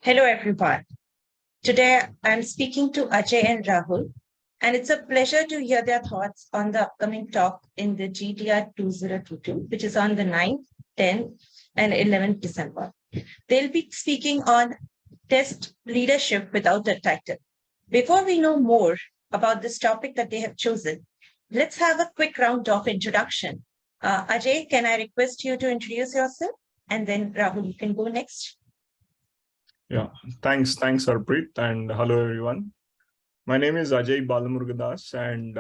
Hello, everyone. Today, I'm speaking to Ajay and Rahul, and it's a pleasure to hear their thoughts on the upcoming talk in the GTR 2022, which is on the 9th, 10th, and 11th December. They'll be speaking on test leadership without a title. Before we know more about this topic that they have chosen, let's have a quick round of introduction. Ajay, can I request you to introduce yourself? And then Rahul, you can go next. Yeah, thanks, Harpreet, and hello everyone. My name is Ajay Balamurugadas, and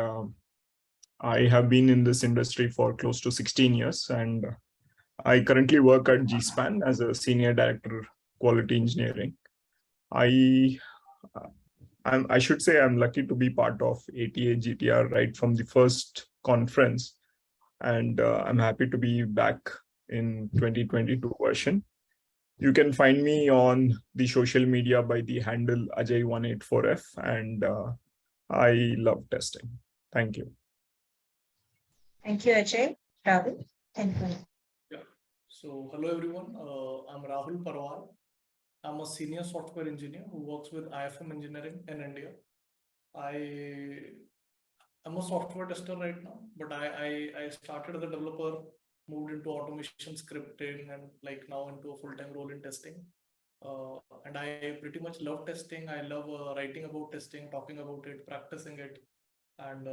I have been in this industry for close to 16 years, and I currently work at GSPAN as a senior director quality engineering. I should say I'm lucky to be part of ATA GTR right from the first conference, and I'm happy to be back in 2022 version. You can find me on the social media by the handle Ajay184F, and I love testing. Thank you. Thank you, Ajay. Rahul, thank you. Yeah. So, hello everyone. I'm Rahul Parwal. I'm a senior software engineer who works with IFM Engineering in India. I'm a software tester right now, but I started as a developer, moved into automation scripting, and like now into a full-time role in testing. And I pretty much love testing. I love writing about testing, talking about it, practicing it. And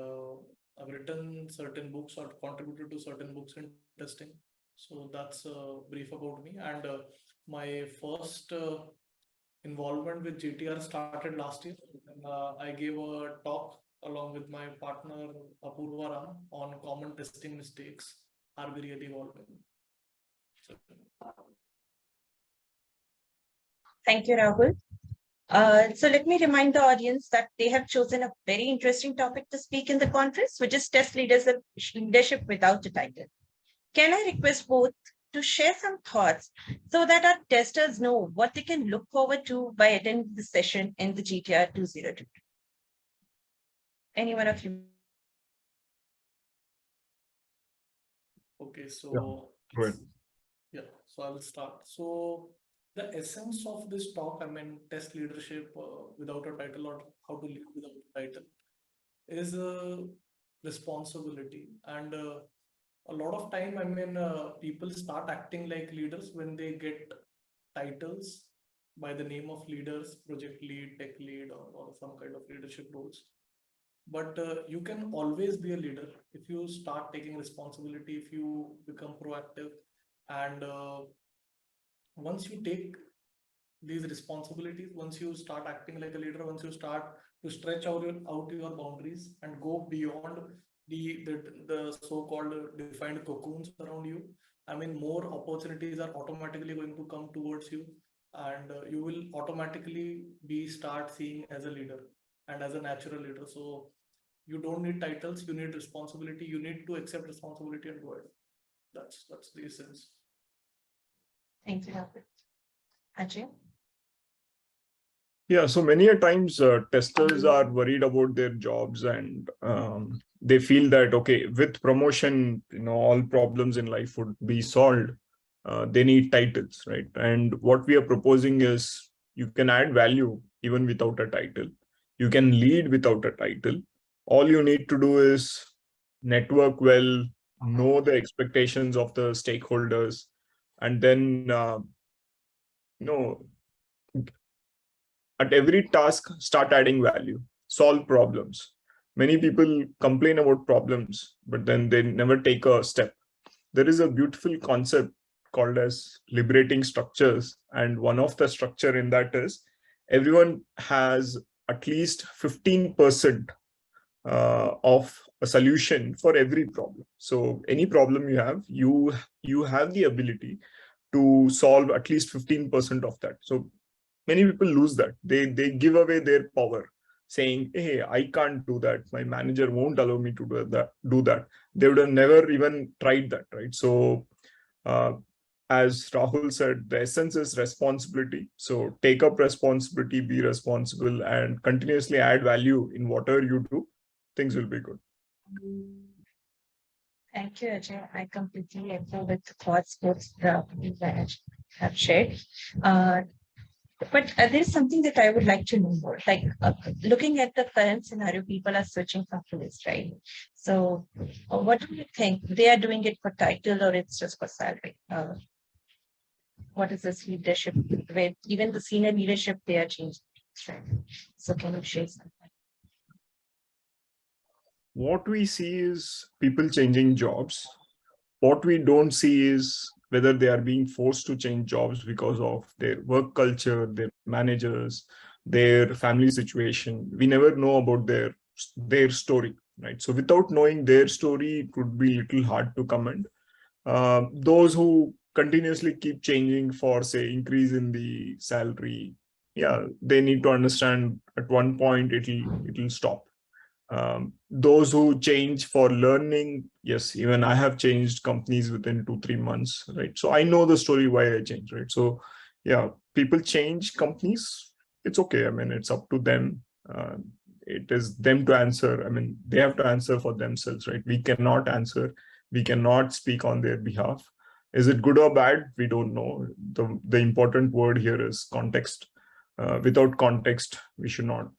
I've written certain books or contributed to certain books in testing. So that's brief about me. And my first involvement with GTR started last year. And, I gave a talk along with my partner Apurva Ram on common testing mistakes. Are we really evolving? Thank you, Rahul. So let me remind the audience that they have chosen a very interesting topic to speak in the conference, which is test leadership without a title. Can I request both to share some thoughts so that our testers know what they can look forward to by attending the session in the GTR 2022? Any one of you? Okay, so Right. yeah, so I will start. So the essence of this talk, I mean, test leadership without a title or how to lead without a title, is a responsibility. And a lot of time, I mean, people start acting like leaders when they get titles by the name of leaders, project lead, tech lead, or some kind of leadership roles. But you can always be a leader if you start taking responsibility, if you become proactive, and once you take these responsibilities, once you start acting like a leader, once you start to stretch out your boundaries and go beyond the so-called defined cocoons around you, I mean, more opportunities are automatically going to come towards you, and you will automatically be start seeing as a leader and as a natural leader. So you don't need titles, you need responsibility, you need to accept responsibility and go ahead. That's the essence. Thank you, Rahul. Ajay? Yeah, so many a times testers are worried about their jobs, and they feel that, okay, with promotion, all problems in life would be solved. They need titles, right? And what we are proposing is you can add value even without a title. You can lead without a title. All you need to do is network well, know the expectations of the stakeholders, and then, at every task, start adding value, solve problems. Many people complain about problems, but then they never take a step. There is a beautiful concept called as liberating structures. And one of the structure in that is everyone has at least 15% of a solution for every problem. So any problem you have the ability to solve at least 15% of that. So many people lose that. They give away their power, saying, hey, I can't do that, my manager won't allow me to do that. They would have never even tried that, right? So as Rahul said, the essence is responsibility. So take up responsibility, be responsible, and continuously add value in whatever you do. Things will be good. Thank you, Ajay. I completely agree with the thoughts both Rahul and Ajay have shared. But there's something that I would like to know more. Like looking at the current scenario, people are searching for police, right? So, what do you think? They are doing it for title, or it's just for salary? What is this leadership? Where even the senior leadership, they are changing, right? So, can you share something? What we see is people changing jobs. What we don't see is whether they are being forced to change jobs because of their work culture, their managers, their family situation. We never know about their story, right? So without knowing their story, it would be a little hard to comment. Those who continuously keep changing for, say, increase in the salary, yeah, they need to understand at one point it'll stop. Those who change for learning, yes, even I have changed companies within 2-3 months, right? So I know the story why I changed, right? So yeah, people change companies, it's okay. I mean, it's up to them. It is them to answer. I mean, they have to answer for themselves, right? We cannot answer, we cannot speak on their behalf. Is it good or bad? We don't know. The important word here is context. Without context, we should not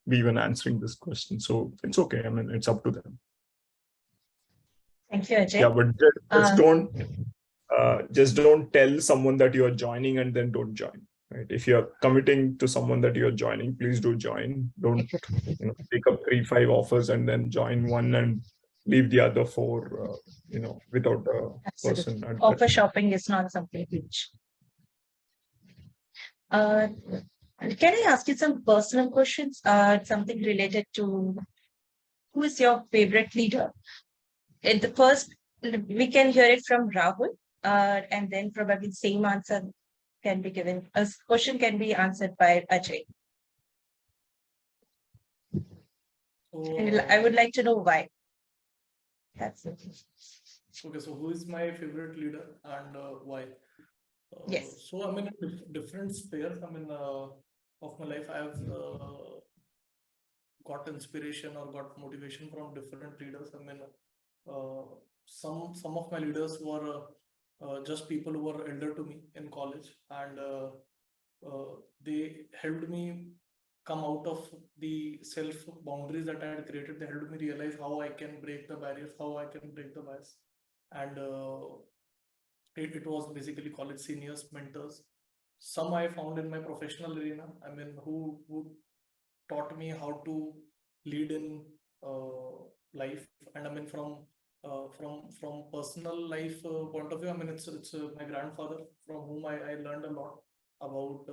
be even answering this question. So it's okay. I mean, it's up to them. Thank you, Ajay. Yeah, but just don't tell someone that you are joining and then don't join. Right? If you are committing to someone that you are joining, please do join. Don't take up 3-5 offers and then join one and leave the other 4 without a person. Absolutely. Offer shopping is not something huge. Can I ask you some personal questions? Something related to who is your favorite leader? In the first, we can hear it from Rahul, and then probably same answer can be given. A question can be answered by Ajay. And I would like to know why. That's it. Okay, so who is my favorite leader and why? Yes. So I mean, different spheres. I mean, of my life, I have got inspiration or got motivation from different leaders. I mean, some of my leaders were just people who were elder to me in college, and they helped me come out of the self boundaries that I had created. They helped me realize how I can break the barriers, how I can break the bias, and it was basically college seniors, mentors. Some I found in my professional arena. I mean, who taught me how to lead in life, and I mean from personal life point of view. I mean, it's my grandfather, from whom I learned a lot about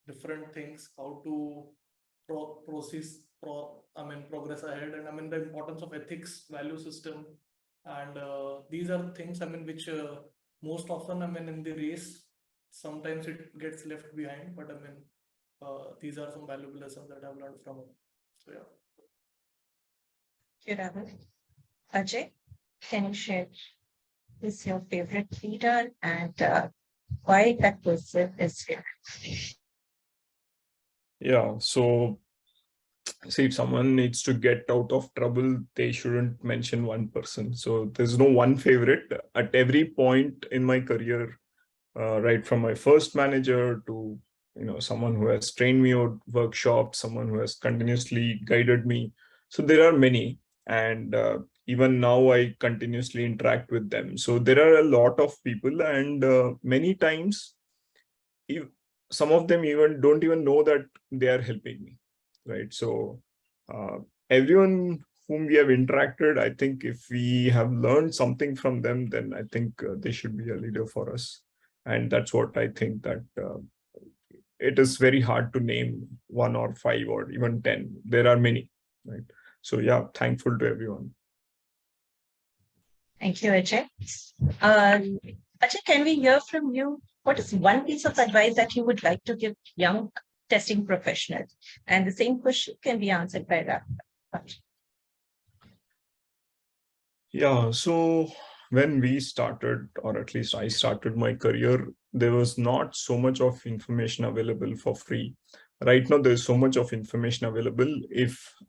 different things, how to progress ahead, and I mean the importance of ethics, value system, and these are things, I mean, which most often, I mean, in the race, sometimes it gets left behind, but I mean, these are some valuable lessons that I've learned from him. So yeah. Thank you, Rahul. Ajay, can you share who's your favorite leader and why that person is here? Yeah. So see, if someone needs to get out of trouble, they shouldn't mention one person. So there's no one favorite. At every point in my career, right from my first manager to someone who has trained me out workshops, someone who has continuously guided me. So there are many, and even now I continuously interact with them. So there are a lot of people, and many times, some of them even don't even know that they are helping me, right? So everyone whom we have interacted, I think if we have learned something from them, then I think they should be a leader for us. And that's what I think, that it is very hard to name 1 or 5 or even 10. There are many, right? So yeah, thankful to everyone. Thank you, Ajay. Ajay, can we hear from you? What is one piece of advice that you would like to give young testing professionals? And the same question can be answered by Rahul. Yeah, so when we started, or at least I started my career, there was not so much of information available for free. Right now, there's so much of information available,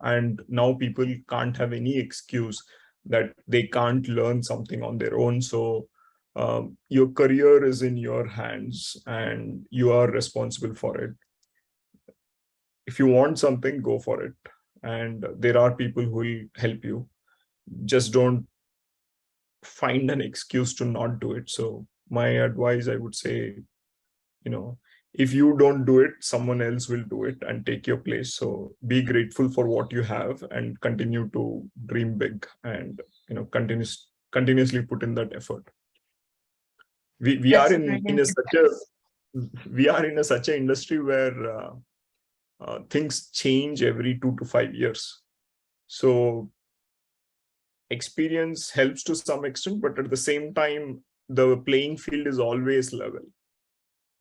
and now people can't have any excuse that they can't learn something on their own. So Your career is in your hands and you are responsible for it. If you want something, go for it. And there are people who will help you. Just don't find an excuse to not do it. So my advice, I would say, if you don't do it, someone else will do it and take your place. So be grateful for what you have and continue to dream big and continuously put in that effort. We That's are a in brilliant a such a advice. we are in a such an industry where things change every 2 to 5 years. So experience helps to some extent, but at the same time, the playing field is always level,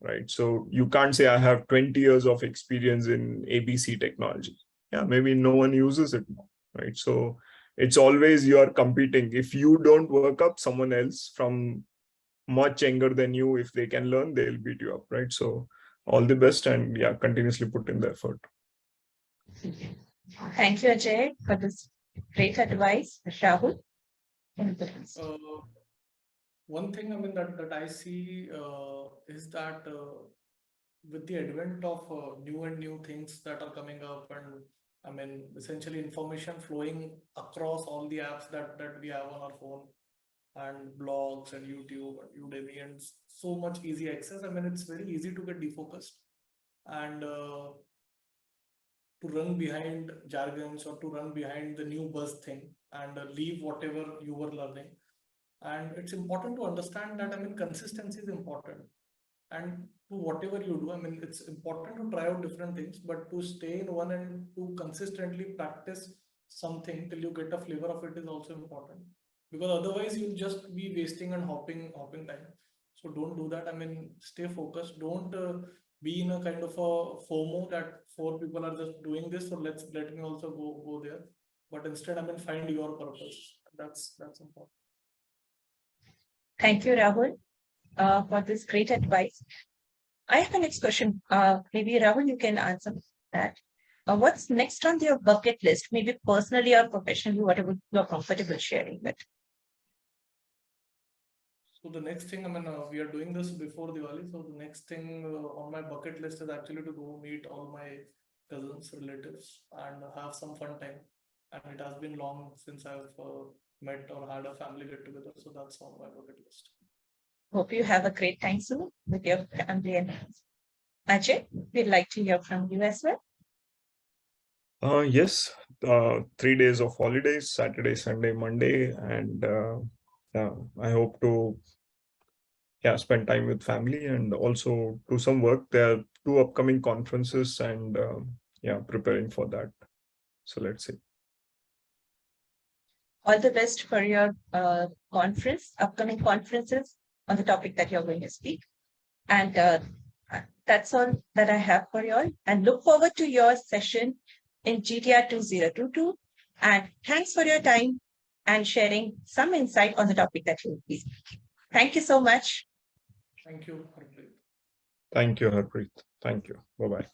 right? So you can't say I have 20 years of experience in ABC technology. Yeah, maybe no one uses it now, right? So it's always you are competing. If you don't work up, someone else from much younger than you, if they can learn, they'll beat you up, right? So all the best, and yeah, continuously put in the effort. Thank you, Ajay, for this great advice. Rahul? One thing that I see is that with the advent of new things that are coming up, and essentially information flowing across all the apps that we have on our phone, and blogs and YouTube and Udemy, and so much easy access. It's very easy to get defocused and to run behind jargons or to run behind the new buzz thing and leave whatever you were learning. And it's important to understand that consistency is important. And to whatever you do, it's important to try out different things, but to stay in one and to consistently practice something till you get a flavor of it is also important, because otherwise you'll just be wasting and hopping time. So don't do that. Stay focused. Don't be in a kind of a FOMO that 4 people are just doing this, so let me also go there. But instead, find your purpose. That's important. Thank you, Rahul, for this great advice. I have a next question. Maybe Rahul, you can answer that. What's next on your bucket list? Maybe personally or professionally, whatever you're comfortable sharing with. So the next thing, we are doing this before Diwali. So the next thing on my bucket list is actually to go meet all my cousins, relatives, and have some fun time. And it has been long since I've met or had a family get together. So that's on my bucket list. Hope you have a great time soon with your family and friends. Ajay, we'd like to hear from you as well. Yes, 3 days of holidays, Saturday, Sunday, Monday, and I hope to spend time with family and also do some work. There are 2 upcoming conferences and preparing for that. So let's see. All the best for your upcoming conferences on the topic that you're going to speak. And that's all that I have for you all. And look forward to your session in GTR 2022. And thanks for your time and sharing some insight on the topic that you will be speaking. Thank you so much. Thank you, Harpreet. Thank you, Harpreet. Thank you. Bye-bye.